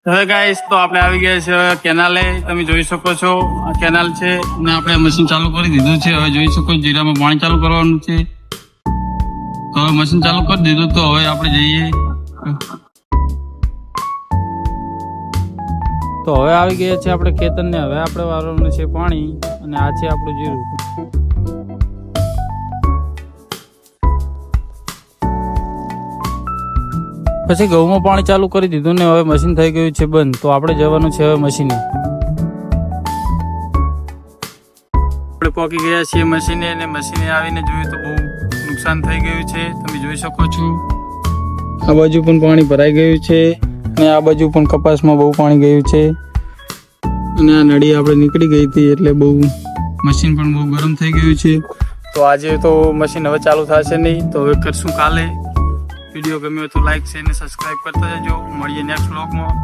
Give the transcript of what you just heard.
હવે ગાઈસ તો આપણે આવી ગયા છે કેનાલે. તમે જોઈ શકો છો આ કેનાલ છે અને આપણે મશીન ચાલુ કરી દીધું છે. હવે જોઈ શકો જીરામાં પાણી ચાલુ કરવાનું છે. તો હવે મશીન ચાલુ કરી દીધું તો હવે આપણે જઈએ. તો હવે આવી ગયા છે આપણે ખેતરને. હવે આપણે વાળવાનું છે પાણી અને આ છે આપણું જીરું. પછી ઘઉંમાં પાણી ચાલુ કરી દીધું ને હવે મશીન થઈ ગયું છે બંધ. તો આપણે જવાનું છે હવે મશીને. આપણે પહોંચી ગયા છીએ મશીને અને મશીને આવીને જોયું તો બહુ નુકસાન થઈ ગયું છે. તમે જોઈ શકો છો આ બાજુ પણ પાણી ભરાઈ ગયું છે અને આ બાજુ પણ કપાસમાં બહુ પાણી ગયું છે અને આ નળી આપણે નીકળી ગઈ હતી એટલે બહુ મશીન પણ બહુ ગરમ થઈ ગયું છે. તો આજે તો મશીન હવે ચાલુ થશે નહીં. તો હવે કરશું કાલે. વિડીયો ગમ્યો તો લાઈક શેર અને સબસ્ક્રાઈબ કરતા જજો. મળીએ નેક્સ્ટ વ્લોગમાં.